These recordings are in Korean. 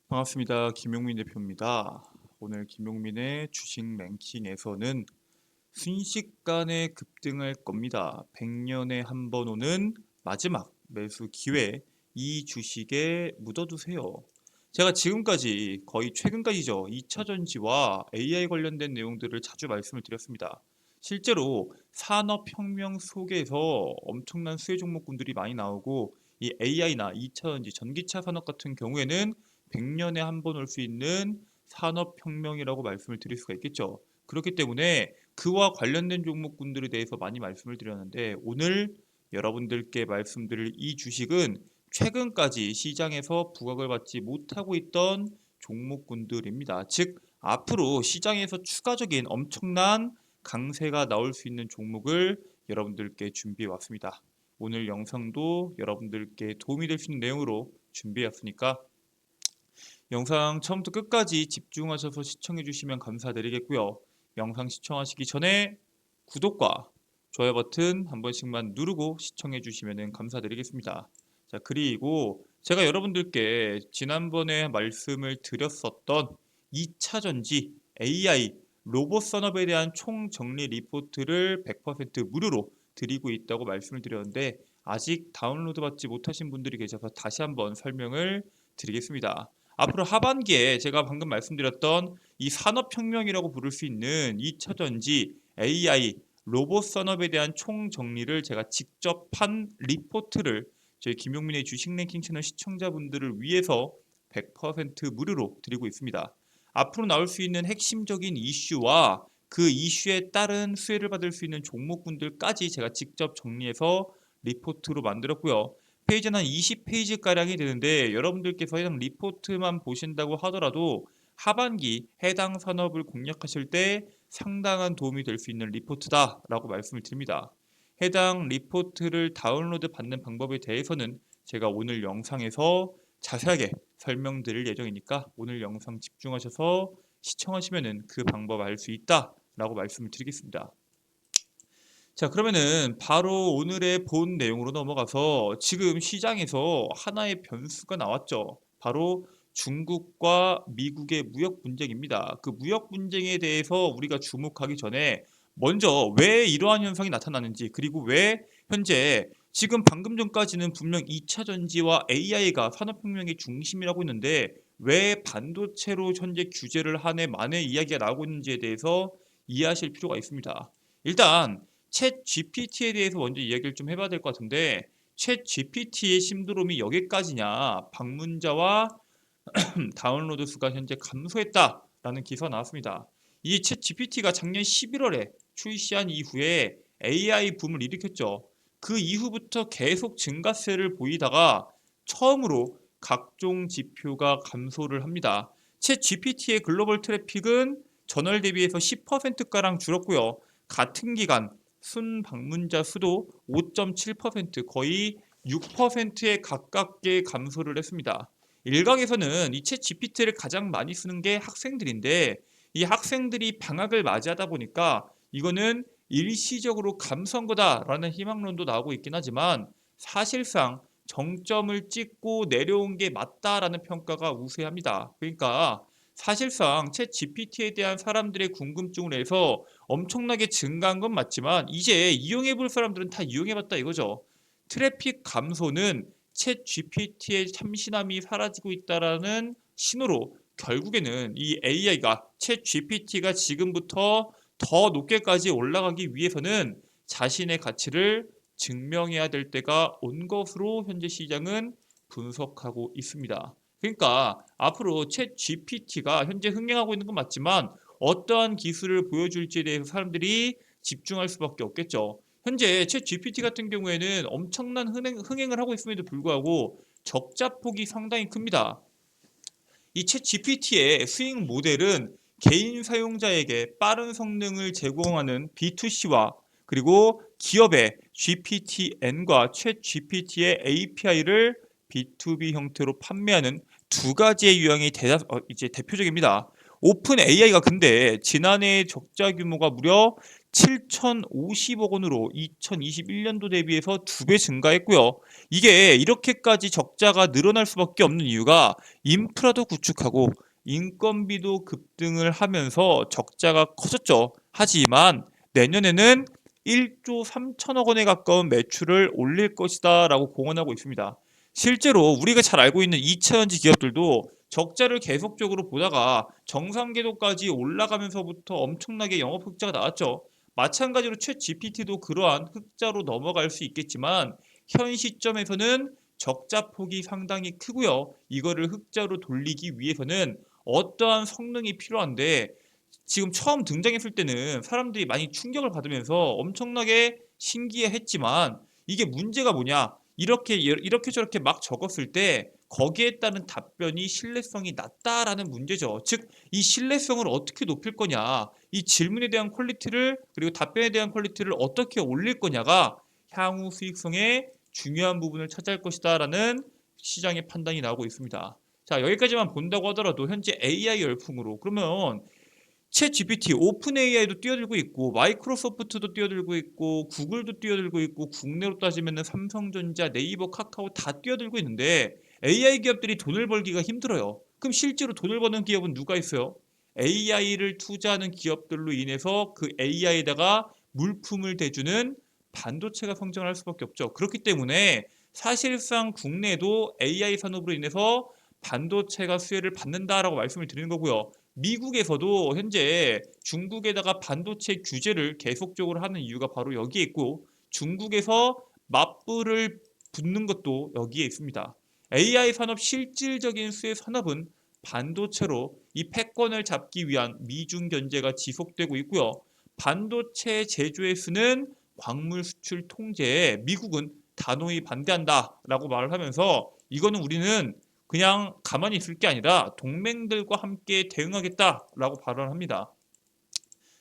반갑습니다. 김용민 대표입니다. 오늘 김용민의 주식 랭킹에서는 순식간에 급등할 겁니다. 100년에 한 번 오는 마지막 매수 기회, 이 주식에 묻어두세요. 제가 지금까지 거의 최근까지죠. 2차 전지와 AI 관련된 내용들을 자주 말씀을 드렸습니다. 실제로 산업혁명 속에서 엄청난 수혜 종목군들이 많이 나오고 이 AI나 2차 전지, 전기차 산업 같은 경우에는 100년에 한 번 올 수 있는 산업혁명이라고 말씀을 드릴 수가 있겠죠. 그렇기 때문에 그와 관련된 종목군들에 대해서 많이 말씀을 드렸는데 오늘 여러분들께 말씀드릴 이 주식은 최근까지 시장에서 부각을 받지 못하고 있던 종목군들입니다. 즉 앞으로 시장에서 추가적인 엄청난 강세가 나올 수 있는 종목을 여러분들께 준비해 왔습니다. 오늘 영상도 여러분들께 도움이 될 수 있는 내용으로 준비해 왔으니까 영상 처음부터 끝까지 집중하셔서 시청해 주시면 감사드리겠고요. 영상 시청하시기 전에 구독과 좋아요 버튼 한 번씩만 누르고 시청해 주시면 감사드리겠습니다. 자, 그리고 제가 여러분들께 지난번에 말씀을 드렸었던 2차 전지 AI 로봇 산업에 대한 총정리 리포트를 100% 무료로 드리고 있다고 말씀을 드렸는데 아직 다운로드 받지 못하신 분들이 계셔서 다시 한번 설명을 드리겠습니다. 앞으로 하반기에 제가 방금 말씀드렸던 이 산업혁명이라고 부를 수 있는 2차 전지, AI, 로봇 산업에 대한 총정리를 제가 직접 한 리포트를 저희 김용민의 주식 랭킹 채널 시청자분들을 위해서 100% 무료로 드리고 있습니다. 앞으로 나올 수 있는 핵심적인 이슈와 그 이슈에 따른 수혜를 받을 수 있는 종목군들까지 제가 직접 정리해서 리포트로 만들었고요. 페이지는 한 20페이지가량이 되는데 여러분들께서 해당 리포트만 보신다고 하더라도 하반기 해당 산업을 공략하실 때 상당한 도움이 될 수 있는 리포트다라고 말씀을 드립니다. 해당 리포트를 다운로드 받는 방법에 대해서는 제가 오늘 영상에서 자세하게 설명드릴 예정이니까 오늘 영상 집중하셔서 시청하시면 그 방법 알 수 있다라고 말씀을 드리겠습니다. 자, 그러면은 바로 오늘의 본 내용으로 넘어가서 지금 시장에서 하나의 변수가 나왔죠. 바로 중국과 미국의 무역 분쟁입니다. 그 무역 분쟁에 대해서 우리가 주목하기 전에 먼저 왜 이러한 현상이 나타나는지, 그리고 왜 현재 지금 방금 전까지는 분명 2차 전지와 AI가 산업혁명의 중심이라고 했는데 왜 반도체로 현재 규제를 한 해 만에 이야기가 나오고 있는지에 대해서 이해하실 필요가 있습니다. 일단 챗 GPT에 대해서 먼저 이야기를 좀 해봐야 될 것 같은데 챗 GPT의 심드롬이 여기까지냐, 방문자와 다운로드 수가 현재 감소했다라는 기사가 나왔습니다. 이 챗 GPT가 작년 11월에 출시한 이후에 AI 붐을 일으켰죠. 그 이후부터 계속 증가세를 보이다가 처음으로 각종 지표가 감소를 합니다. 챗 GPT의 글로벌 트래픽은 전월 대비해서 10%가량 줄었고요. 같은 기간 순 방문자 수도 5.7% 거의 6%에 가깝게 감소를 했습니다. 일각에서는 이 챗 GPT를 가장 많이 쓰는 게 학생들인데 이 학생들이 방학을 맞이하다 보니까 이거는 일시적으로 감소한 거다라는 희망론도 나오고 있긴 하지만 사실상 정점을 찍고 내려온 게 맞다라는 평가가 우세합니다. 그러니까 사실상 챗 GPT에 대한 사람들의 궁금증을 해서 엄청나게 증가한 건 맞지만 이제 이용해 볼 사람들은 다 이용해 봤다 이거죠. 트래픽 감소는 챗 GPT의 참신함이 사라지고 있다라는 신호로 결국에는 이 AI가 챗 GPT가 지금부터 더 높게까지 올라가기 위해서는 자신의 가치를 증명해야 될 때가 온 것으로 현재 시장은 분석하고 있습니다. 그러니까 앞으로 챗 GPT가 현재 흥행하고 있는 건 맞지만 어떠한 기술을 보여줄지에 대해서 사람들이 집중할 수밖에 없겠죠. 현재 챗 GPT 같은 경우에는 엄청난 흥행을 하고 있음에도 불구하고 적자폭이 상당히 큽니다. 이 챗 GPT의 수익 모델은 개인 사용자에게 빠른 성능을 제공하는 B2C와 그리고 기업의 GPTN과 챗 GPT의 API를 B2B 형태로 판매하는 두 가지의 유형이 이제 대표적입니다. 오픈 AI가 근데 지난해 적자 규모가 무려 7,050억 원으로 2021년도 대비해서 2배 증가했고요. 이게 이렇게까지 적자가 늘어날 수밖에 없는 이유가 인프라도 구축하고 인건비도 급등을 하면서 적자가 커졌죠. 하지만 내년에는 1조 3천억 원에 가까운 매출을 올릴 것이다 라고 공언하고 있습니다. 실제로 우리가 잘 알고 있는 2차전지 기업들도 적자를 계속적으로 보다가 정상 궤도까지 올라가면서부터 엄청나게 영업 흑자가 나왔죠. 마찬가지로 챗 GPT도 그러한 흑자로 넘어갈 수 있겠지만 현 시점에서는 적자 폭이 상당히 크고요. 이거를 흑자로 돌리기 위해서는 어떠한 성능이 필요한데 지금 처음 등장했을 때는 사람들이 많이 충격을 받으면서 엄청나게 신기해했지만 이게 문제가 뭐냐? 이렇게 저렇게 막 적었을 때 거기에 따른 답변이 신뢰성이 낮다라는 문제죠. 즉, 이 신뢰성을 어떻게 높일 거냐, 이 질문에 대한 퀄리티를 그리고 답변에 대한 퀄리티를 어떻게 올릴 거냐가 향후 수익성의 중요한 부분을 차지할 것이다라는 시장의 판단이 나오고 있습니다. 자, 여기까지만 본다고 하더라도 현재 AI 열풍으로 그러면 챗 GPT, 오픈 AI도 뛰어들고 있고 마이크로소프트도 뛰어들고 있고 구글도 뛰어들고 있고 국내로 따지면 삼성전자, 네이버, 카카오 다 뛰어들고 있는데 AI 기업들이 돈을 벌기가 힘들어요. 그럼 실제로 돈을 버는 기업은 누가 있어요? AI를 투자하는 기업들로 인해서 그 AI에다가 물품을 대주는 반도체가 성장을 할 수밖에 없죠. 그렇기 때문에 사실상 국내에도 AI 산업으로 인해서 반도체가 수혜를 받는다라고 말씀을 드리는 거고요. 미국에서도 현재 중국에다가 반도체 규제를 계속적으로 하는 이유가 바로 여기에 있고 중국에서 맞불을 붙는 것도 여기에 있습니다. AI 산업 실질적인 수혜 산업은 반도체로 이 패권을 잡기 위한 미중 견제가 지속되고 있고요. 반도체 제조에 쓰는 광물 수출 통제에 미국은 단호히 반대한다라고 말을 하면서 이거는 우리는 그냥 가만히 있을 게 아니라 동맹들과 함께 대응하겠다라고 발언합니다.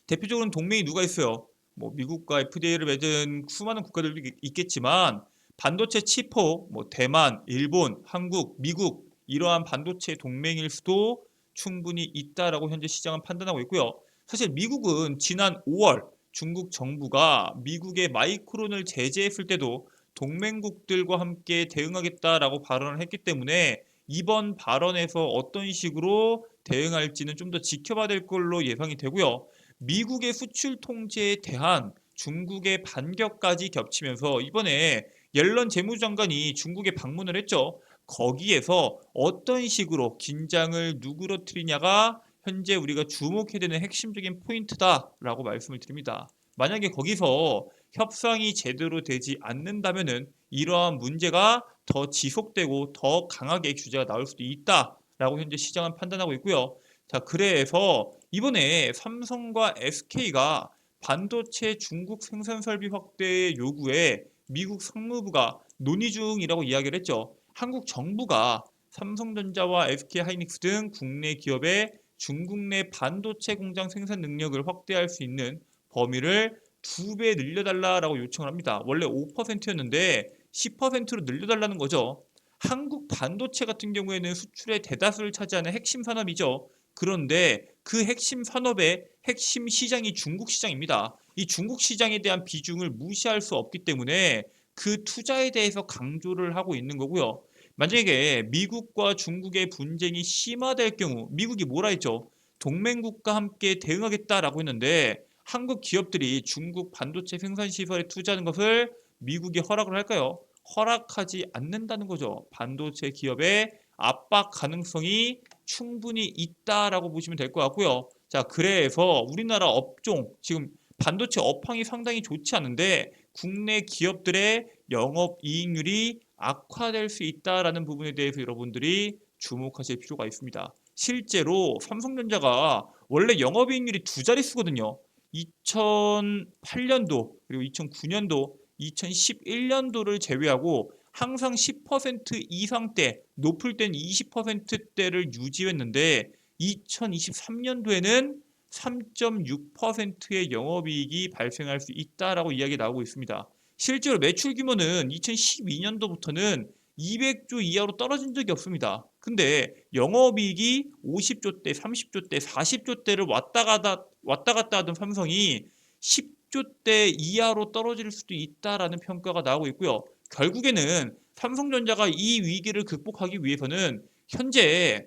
대표적으로는 동맹이 누가 있어요? 뭐 미국과 FTA를 맺은 수많은 국가들도 있겠지만 반도체 치포, 뭐 대만, 일본, 한국, 미국 이러한 반도체 동맹일 수도 충분히 있다라고 현재 시장은 판단하고 있고요. 사실 미국은 지난 5월 중국 정부가 미국의 마이크론을 제재했을 때도 동맹국들과 함께 대응하겠다라고 발언을 했기 때문에 이번 발언에서 어떤 식으로 대응할지는 좀 더 지켜봐야 될 걸로 예상이 되고요. 미국의 수출 통제에 대한 중국의 반격까지 겹치면서 이번에 옐런 재무장관이 중국에 방문을 했죠. 거기에서 어떤 식으로 긴장을 누그러뜨리냐가 현재 우리가 주목해야 되는 핵심적인 포인트다라고 말씀을 드립니다. 만약에 거기서 협상이 제대로 되지 않는다면은 이러한 문제가 더 지속되고 더 강하게 규제가 나올 수도 있다라고 현재 시장은 판단하고 있고요. 자, 그래서 이번에 삼성과 SK가 반도체 중국 생산 설비 확대 요구에 미국 상무부가 논의 중이라고 이야기를 했죠. 한국 정부가 삼성전자와 SK하이닉스 등 국내 기업의 중국 내 반도체 공장 생산 능력을 확대할 수 있는 범위를 2배 늘려달라고 요청을 합니다. 원래 5%였는데 10%로 늘려달라는 거죠. 한국 반도체 같은 경우에는 수출의 대다수를 차지하는 핵심 산업이죠. 그런데 그 핵심 산업의 핵심 시장이 중국 시장입니다. 이 중국 시장에 대한 비중을 무시할 수 없기 때문에 그 투자에 대해서 강조를 하고 있는 거고요. 만약에 미국과 중국의 분쟁이 심화될 경우 미국이 뭐라 했죠? 동맹국과 함께 대응하겠다라고 했는데 한국 기업들이 중국 반도체 생산 시설에 투자하는 것을 미국이 허락을 할까요? 허락하지 않는다는 거죠. 반도체 기업의 압박 가능성이 충분히 있다라고 보시면 될 것 같고요. 자, 그래서 우리나라 업종 지금 반도체 업황이 상당히 좋지 않은데 국내 기업들의 영업 이익률이 악화될 수 있다라는 부분에 대해서 여러분들이 주목하실 필요가 있습니다. 실제로 삼성전자가 원래 영업이익률이 두 자릿수거든요. 2008년도 그리고 2009년도 2011년도를 제외하고 항상 10% 이상대, 높을 땐 20%대를 유지했는데 2023년도에는 3.6%의 영업이익이 발생할 수 있다라고 이야기 나오고 있습니다. 실제로 매출 규모는 2012년도부터는 200조 이하로 떨어진 적이 없습니다. 근데 영업이익이 50조 대, 30조 대, 40조 대를 왔다 갔다 하던 삼성이 10조 1조 대 이하로 떨어질 수도 있다라는 평가가 나오고 있고요. 결국에는 삼성전자가 이 위기를 극복하기 위해서는 현재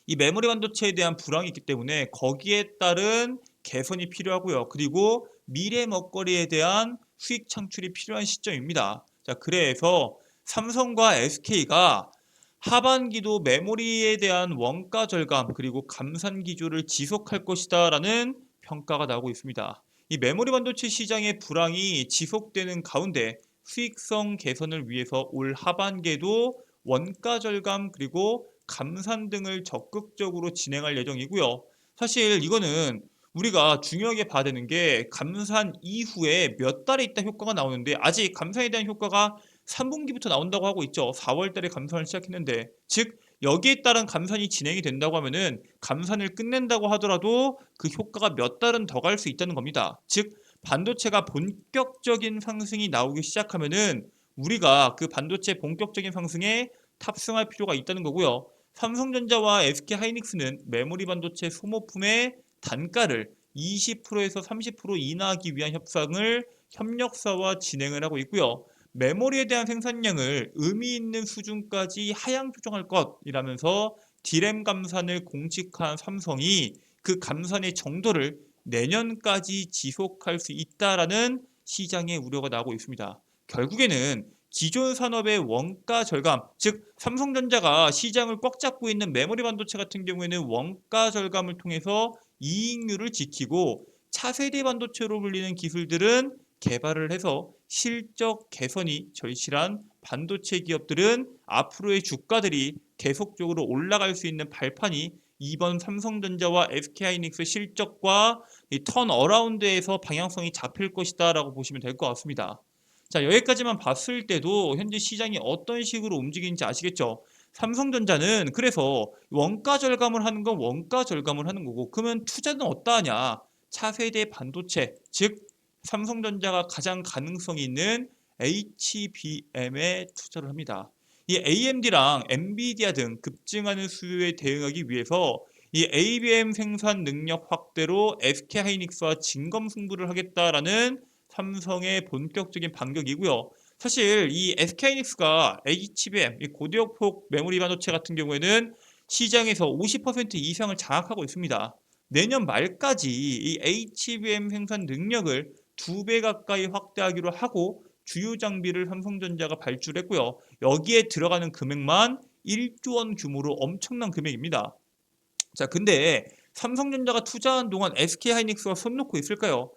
이 메모리 반도체에 대한 불황이 있기 때문에 거기에 따른 개선이 필요하고요. 그리고 미래 먹거리에 대한 수익 창출이 필요한 시점입니다. 자, 그래서 삼성과 SK가 하반기도 메모리에 대한 원가 절감 그리고 감산 기조를 지속할 것이다라는 평가가 나오고 있습니다. 이 메모리 반도체 시장의 불황이 지속되는 가운데 수익성 개선을 위해서 올 하반기에도 원가 절감 그리고 감산 등을 적극적으로 진행할 예정이고요. 사실 이거는 우리가 중요하게 봐야 되는 게 감산 이후에 몇 달에 있다 효과가 나오는데 아직 감산에 대한 효과가 3분기부터 나온다고 하고 있죠. 4월 달에 감산을 시작했는데 즉 여기에 따른 감산이 진행이 된다고 하면은 감산을 끝낸다고 하더라도 그 효과가 몇 달은 더 갈 수 있다는 겁니다. 즉 반도체가 본격적인 상승이 나오기 시작하면은 우리가 그 반도체 본격적인 상승에 탑승할 필요가 있다는 거고요. 삼성전자와 SK하이닉스는 메모리 반도체 소모품의 단가를 20%에서 30% 인하하기 위한 협력사와 진행을 하고 있고요. 메모리에 대한 생산량을 의미 있는 수준까지 하향 조정할 것이라면서 디램 감산을 공식화한 삼성이 그 감산의 정도를 내년까지 지속할 수 있다라는 시장의 우려가 나오고 있습니다. 결국에는 기존 산업의 원가 절감, 즉 삼성전자가 시장을 꽉 잡고 있는 메모리 반도체 같은 경우에는 원가 절감을 통해서 이익률을 지키고 차세대 반도체로 불리는 기술들은 개발을 해서 실적 개선이 절실한 반도체 기업들은 앞으로의 주가들이 계속적으로 올라갈 수 있는 발판이 이번 삼성전자와 SK하이닉스 실적과 이 턴어라운드에서 방향성이 잡힐 것이다 라고 보시면 될 것 같습니다. 자, 여기까지만 봤을 때도 현재 시장이 어떤 식으로 움직이는지 아시겠죠? 삼성전자는 그래서 원가 절감을 하는 건 원가 절감을 하는 거고 그러면 투자는 어디다 하냐? 차세대 반도체, 즉 삼성전자가 가장 가능성이 있는 HBM에 투자를 합니다. 이 AMD랑 엔비디아 등 급증하는 수요에 대응하기 위해서 이 ABM 생산 능력 확대로 SK하이닉스와 진검승부를 하겠다라는 삼성의 본격적인 반격이고요. 사실 이 SK하이닉스가 HBM, 이 고대역폭 메모리 반도체 같은 경우에는 시장에서 50% 이상을 장악하고 있습니다. 내년 말까지 이 HBM 생산 능력을 2배 가까이 확대하기로 하고 주요 장비를 삼성전자가 발주했고요. 여기에 들어가는 금액만 1조 원 규모로 엄청난 금액입니다. 자, 근데 삼성전자가 투자한 동안 SK하이닉스가 손 놓고 있을까요?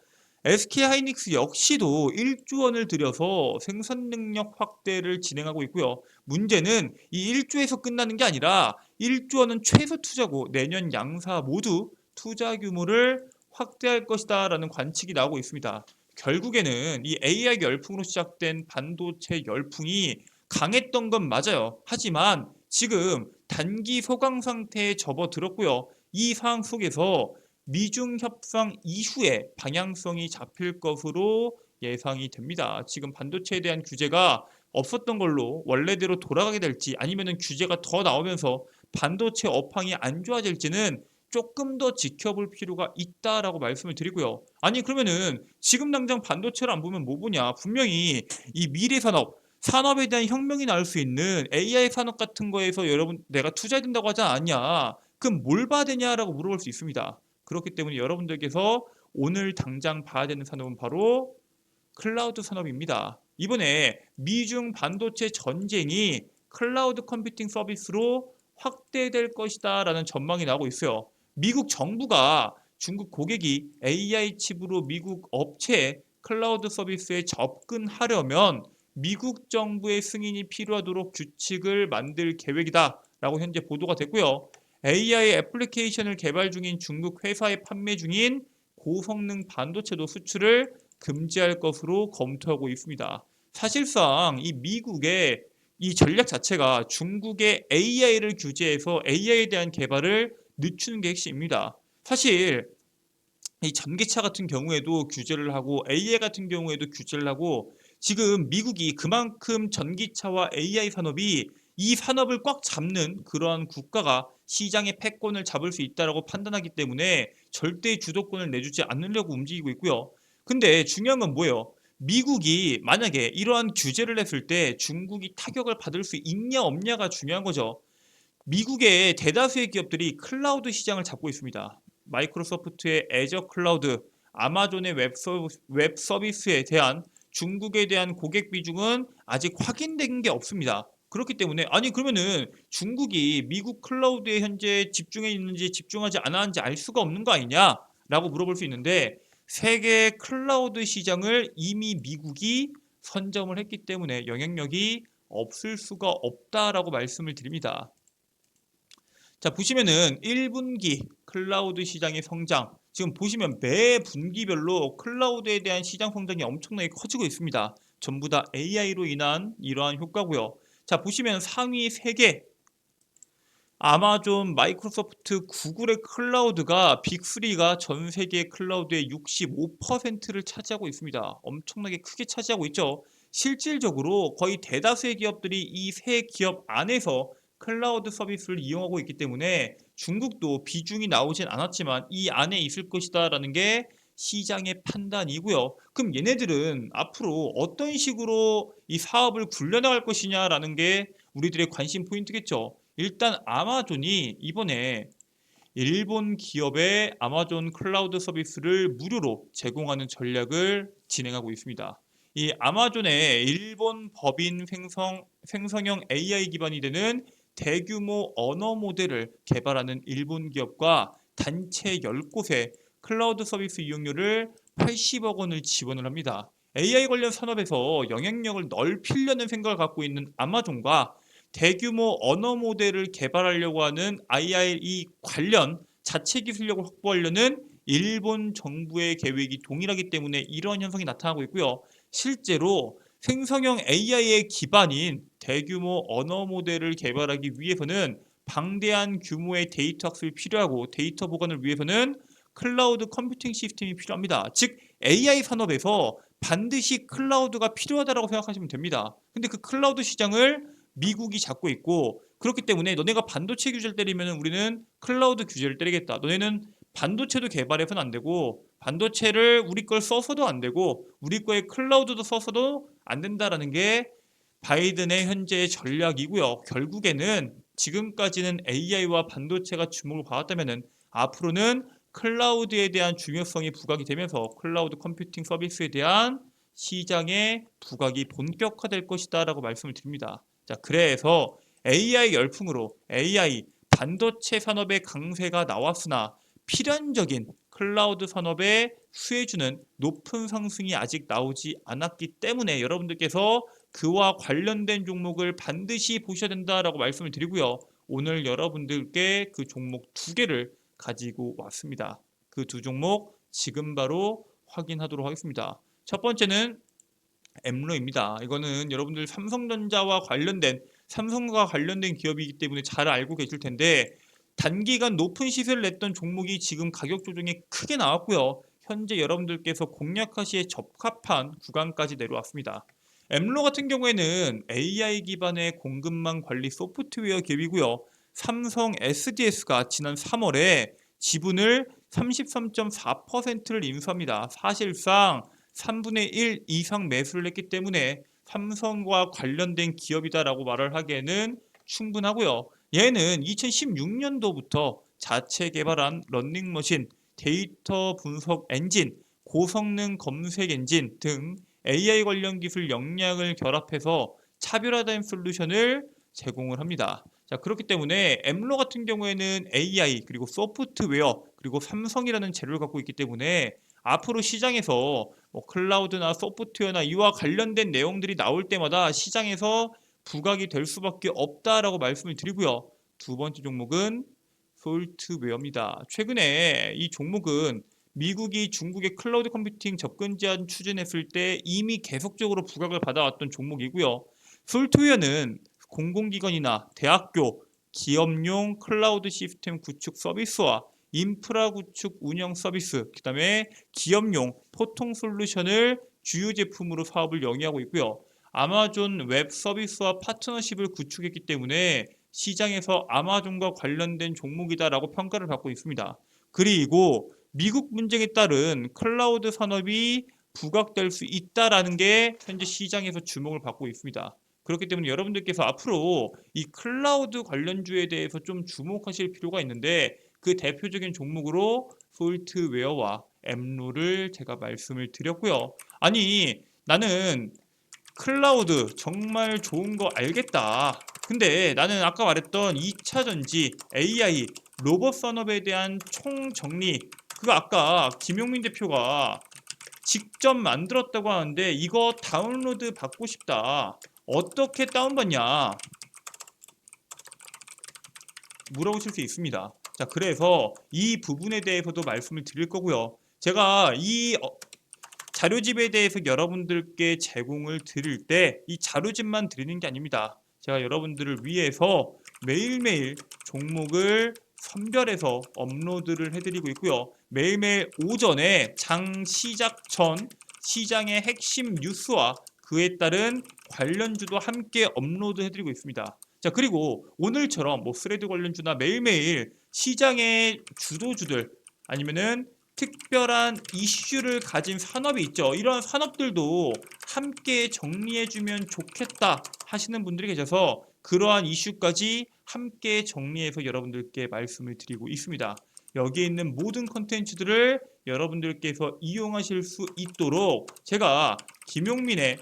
SK하이닉스 역시도 1조 원을 들여서 생산 능력 확대를 진행하고 있고요. 문제는 이 1조에서 끝나는 게 아니라 1조 원은 최소 투자고 내년 양사 모두 투자 규모를 확대할 것이다라는 관측이 나오고 있습니다. 결국에는 이 AI 열풍으로 시작된 반도체 열풍이 강했던 건 맞아요. 하지만 지금 단기 소강 상태에 접어들었고요. 이 상황 속에서 미중 협상 이후에 방향성이 잡힐 것으로 예상이 됩니다. 지금 반도체에 대한 규제가 없었던 걸로 원래대로 돌아가게 될지 아니면 규제가 더 나오면서 반도체 업황이 안 좋아질지는 조금 더 지켜볼 필요가 있다라고 말씀을 드리고요. 아니 그러면은 지금 당장 반도체를 안 보면 뭐 보냐? 분명히 이 미래 산업에 대한 혁명이 나올 수 있는 AI 산업 같은 거에서 여러분 내가 투자해야 된다고 하지 않았냐? 그럼 뭘 봐야 되냐라고 물어볼 수 있습니다. 그렇기 때문에 여러분들께서 오늘 당장 봐야 되는 산업은 바로 클라우드 산업입니다. 이번에 미중 반도체 전쟁이 클라우드 컴퓨팅 서비스로 확대될 것이다 라는 전망이 나오고 있어요. 미국 정부가 중국 고객이 AI 칩으로 미국 업체의 클라우드 서비스에 접근하려면 미국 정부의 승인이 필요하도록 규칙을 만들 계획이다 라고 현재 보도가 됐고요. AI 애플리케이션을 개발 중인 중국 회사에 판매 중인 고성능 반도체도 수출을 금지할 것으로 검토하고 있습니다. 사실상 이 미국의 이 전략 자체가 중국의 AI를 규제해서 AI에 대한 개발을 늦추는 게 핵심입니다. 사실 이 전기차 같은 경우에도 규제를 하고 AI 같은 경우에도 규제를 하고 지금 미국이 그만큼 전기차와 AI 산업이 이 산업을 꽉 잡는 그러한 국가가 시장의 패권을 잡을 수 있다고 판단하기 때문에 절대 주도권을 내주지 않으려고 움직이고 있고요. 근데 중요한 건 뭐예요? 미국이 만약에 이러한 규제를 했을 때 중국이 타격을 받을 수 있냐 없냐가 중요한 거죠. 미국의 대다수의 기업들이 클라우드 시장을 잡고 있습니다. 마이크로소프트의 애저 클라우드, 아마존의 웹 서비스에 대한 중국에 대한 고객 비중은 아직 확인된 게 없습니다. 그렇기 때문에 아니 그러면은 중국이 미국 클라우드에 현재 집중해 있는지 집중하지 않았는지 알 수가 없는 거 아니냐라고 물어볼 수 있는데 세계 클라우드 시장을 이미 미국이 선점을 했기 때문에 영향력이 없을 수가 없다라고 말씀을 드립니다. 자, 보시면은 1분기 클라우드 시장의 성장. 지금 보시면 매 분기별로 클라우드에 대한 시장 성장이 엄청나게 커지고 있습니다. 전부 다 AI로 인한 이러한 효과고요. 자, 보시면 상위 3개 아마존, 마이크로소프트, 구글의 클라우드가 빅3가 전 세계 클라우드의 65%를 차지하고 있습니다. 엄청나게 크게 차지하고 있죠. 실질적으로 거의 대다수의 기업들이 이 세 기업 안에서 클라우드 서비스를 이용하고 있기 때문에 중국도 비중이 나오진 않았지만 이 안에 있을 것이다라는 게 시장의 판단이고요. 그럼 얘네들은 앞으로 어떤 식으로 이 사업을 굴려나갈 것이냐라는 게 우리들의 관심 포인트겠죠. 일단 아마존이 이번에 일본 기업의 아마존 클라우드 서비스를 무료로 제공하는 전략을 진행하고 있습니다. 이 아마존의 일본 법인 생성형 AI 기반이 되는 대규모 언어 모델을 개발하는 일본 기업과 단체 10곳에 클라우드 서비스 이용료를 80억 원을 지원을 합니다. AI 관련 산업에서 영향력을 넓히려는 생각을 갖고 있는 아마존과 대규모 언어 모델을 개발하려고 하는 IRE 관련 자체 기술력을 확보하려는 일본 정부의 계획이 동일하기 때문에 이러한 현상이 나타나고 있고요. 실제로 생성형 AI의 기반인 대규모 언어 모델을 개발하기 위해서는 방대한 규모의 데이터 학습이 필요하고 데이터 보관을 위해서는 클라우드 컴퓨팅 시스템이 필요합니다. 즉 AI 산업에서 반드시 클라우드가 필요하다고 생각하시면 됩니다. 근데 그 클라우드 시장을 미국이 잡고 있고 그렇기 때문에 너네가 반도체 규제를 때리면 우리는 클라우드 규제를 때리겠다. 너네는 반도체도 개발해서는 안 되고 반도체를 우리 걸 써서도 안 되고 우리 거에 클라우드도 써서도 안 된다라는 게 바이든의 현재의 전략이고요. 결국에는 지금까지는 AI와 반도체가 주목을 받았다면은 앞으로는 클라우드에 대한 중요성이 부각이 되면서 클라우드 컴퓨팅 서비스에 대한 시장의 부각이 본격화될 것이다라고 말씀을 드립니다. 자, 그래서 AI 열풍으로 AI 반도체 산업의 강세가 나왔으나 필연적인 클라우드 산업의 수혜주는 높은 상승이 아직 나오지 않았기 때문에 여러분들께서 그와 관련된 종목을 반드시 보셔야 된다라고 말씀을 드리고요. 오늘 여러분들께 그 종목 2개를 가지고 왔습니다. 그 2종목 지금 바로 확인하도록 하겠습니다. 첫 번째는 엠로입니다. 이거는 여러분들 삼성과 관련된 기업이기 때문에 잘 알고 계실 텐데 단기간 높은 시세를 냈던 종목이 지금 가격 조정이 크게 나왔고요. 현재 여러분들께서 공략하시에 적합한 구간까지 내려왔습니다. 엠로 같은 경우에는 AI 기반의 공급망 관리 소프트웨어 기업이고요. 삼성 SDS가 지난 3월에 지분을 33.4%를 인수합니다. 사실상 3분의 1 이상 매수를 했기 때문에 삼성과 관련된 기업이다라고 말을 하기에는 충분하고요. 얘는 2016년도부터 자체 개발한 러닝머신, 데이터 분석 엔진, 고성능 검색 엔진 등 AI 관련 기술 역량을 결합해서 차별화된 솔루션을 제공을 합니다. 자, 그렇기 때문에 엠로 같은 경우에는 AI 그리고 소프트웨어 그리고 삼성이라는 재료를 갖고 있기 때문에 앞으로 시장에서 뭐 클라우드나 소프트웨어나 이와 관련된 내용들이 나올 때마다 시장에서 부각이 될 수밖에 없다라고 말씀을 드리고요. 두 번째 종목은 솔트웨어입니다. 최근에 이 종목은 미국이 중국의 클라우드 컴퓨팅 접근 제한 추진했을 때 이미 계속적으로 부각을 받아왔던 종목이고요. 솔트웨어는 공공기관이나 대학교, 기업용 클라우드 시스템 구축 서비스와 인프라 구축 운영 서비스, 그다음에 기업용 포통 솔루션을 주요 제품으로 사업을 영위하고 있고요. 아마존 웹 서비스와 파트너십을 구축했기 때문에 시장에서 아마존과 관련된 종목이다라고 평가를 받고 있습니다. 그리고 미국 분쟁에 따른 클라우드 산업이 부각될 수 있다라는 게 현재 시장에서 주목을 받고 있습니다. 그렇기 때문에 여러분들께서 앞으로 이 클라우드 관련주에 대해서 좀 주목하실 필요가 있는데 그 대표적인 종목으로 솔트웨어와 앱로를 제가 말씀을 드렸고요. 아니 나는 클라우드 정말 좋은 거 알겠다. 근데 나는 아까 말했던 2차 전지, AI, 로봇 산업에 대한 총정리 그거 아까 김용민 대표가 직접 만들었다고 하는데 이거 다운로드 받고 싶다. 어떻게 다운받냐? 물어보실 수 있습니다. 자, 그래서 이 부분에 대해서도 말씀을 드릴 거고요. 제가 이 자료집에 대해서 여러분들께 제공을 드릴 때 이 자료집만 드리는 게 아닙니다. 제가 여러분들을 위해서 매일매일 종목을 선별해서 업로드를 해드리고 있고요. 매일매일 오전에 장 시작 전 시장의 핵심 뉴스와 그에 따른 관련주도 함께 업로드 해드리고 있습니다. 자, 그리고 오늘처럼 뭐 스레드 관련주나 매일매일 시장의 주도주들 아니면은 특별한 이슈를 가진 산업이 있죠. 이런 산업들도 함께 정리해주면 좋겠다 하시는 분들이 계셔서 그러한 이슈까지 함께 정리해서 여러분들께 말씀을 드리고 있습니다. 여기에 있는 모든 컨텐츠들을 여러분들께서 이용하실 수 있도록 제가 김용민의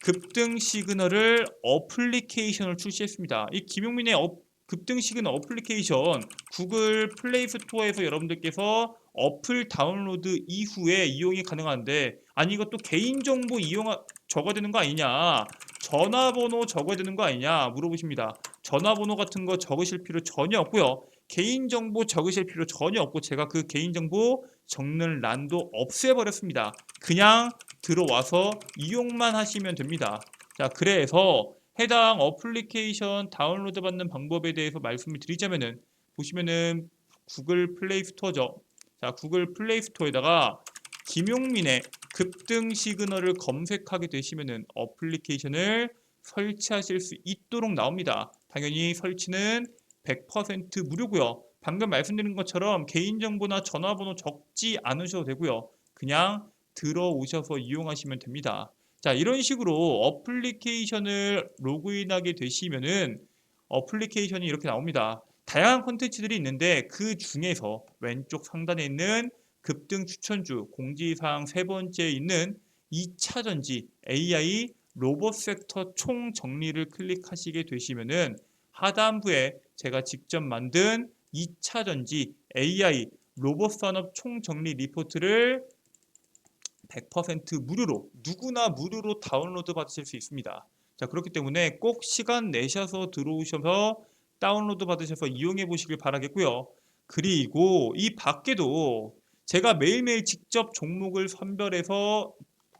급등 시그널을 어플리케이션을 출시했습니다. 이 김용민의 급등 시그널 어플리케이션 구글 플레이 스토어에서 여러분들께서 어플 다운로드 이후에 이용이 가능한데 아니 이것도 개인정보 적어야 되는 거 아니냐 전화번호 적어야 되는 거 아니냐 물어보십니다. 전화번호 같은 거 적으실 필요 전혀 없고요. 개인정보 적으실 필요 전혀 없고 제가 그 개인정보 적는 란도 없애버렸습니다. 그냥 들어와서 이용만 하시면 됩니다. 자, 그래서 해당 어플리케이션 다운로드 받는 방법에 대해서 말씀을 드리자면은 보시면은 구글 플레이 스토어죠. 자, 구글 플레이 스토어에다가 김용민의 급등 시그널을 검색하게 되시면은 어플리케이션을 설치하실 수 있도록 나옵니다. 당연히 설치는 100% 무료고요. 방금 말씀드린 것처럼 개인정보나 전화번호 적지 않으셔도 되고요. 그냥 들어오셔서 이용하시면 됩니다. 자, 이런 식으로 어플리케이션을 로그인하게 되시면은 어플리케이션이 이렇게 나옵니다. 다양한 콘텐츠들이 있는데 그 중에서 왼쪽 상단에 있는 급등 추천주 공지사항 세 번째에 있는 2차 전지 AI 로봇 섹터 총 정리를 클릭하시게 되시면은 하단부에 제가 직접 만든 2차 전지 AI 로봇 산업 총 정리 리포트를 100% 무료로 누구나 무료로 다운로드 받으실 수 있습니다. 자, 그렇기 때문에 꼭 시간 내셔서 들어오셔서 다운로드 받으셔서 이용해 보시길 바라겠고요. 그리고 이 밖에도 제가 매일매일 직접 종목을 선별해서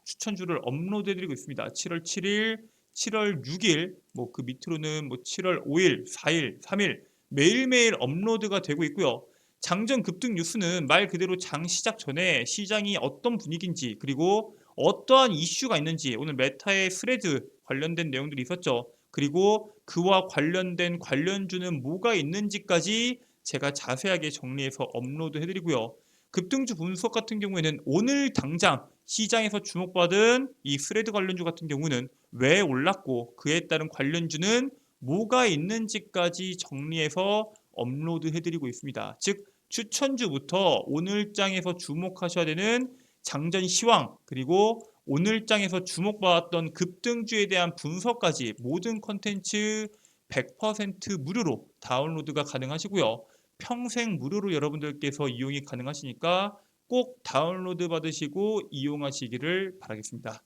추천주를 업로드 해드리고 있습니다. 7월 7일, 7월 6일, 뭐 그 밑으로는 뭐 7월 5일, 4일, 3일 매일매일 업로드가 되고 있고요. 장전 급등 뉴스는 말 그대로 장 시작 전에 시장이 어떤 분위기인지 그리고 어떠한 이슈가 있는지 오늘 메타의 스레드 관련된 내용들이 있었죠. 그리고 그와 관련된 관련주는 뭐가 있는지까지 제가 자세하게 정리해서 업로드 해드리고요. 급등주 분석 같은 경우에는 오늘 당장 시장에서 주목받은 이 스레드 관련주 같은 경우는 왜 올랐고 그에 따른 관련주는 뭐가 있는지까지 정리해서 업로드 해드리고 있습니다. 즉 추천주부터 오늘장에서 주목하셔야 되는 장전 시황 그리고 오늘장에서 주목받았던 급등주에 대한 분석까지 모든 컨텐츠 100% 무료로 다운로드가 가능하시고요. 평생 무료로 여러분들께서 이용이 가능하시니까 꼭 다운로드 받으시고 이용하시기를 바라겠습니다.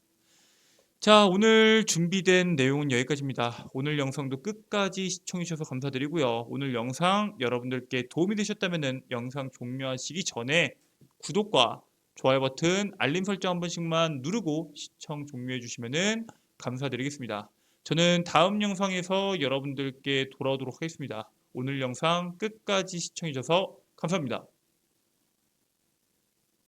자, 오늘 준비된 내용은 여기까지입니다. 오늘 영상도 끝까지 시청해주셔서 감사드리고요. 오늘 영상 여러분들께 도움이 되셨다면 영상 종료하시기 전에 구독과 좋아요 버튼, 알림 설정 한 번씩만 누르고 시청 종료해 주시면 감사드리겠습니다. 저는 다음 영상에서 여러분들께 돌아오도록 하겠습니다. 오늘 영상 끝까지 시청해 주셔서 감사합니다.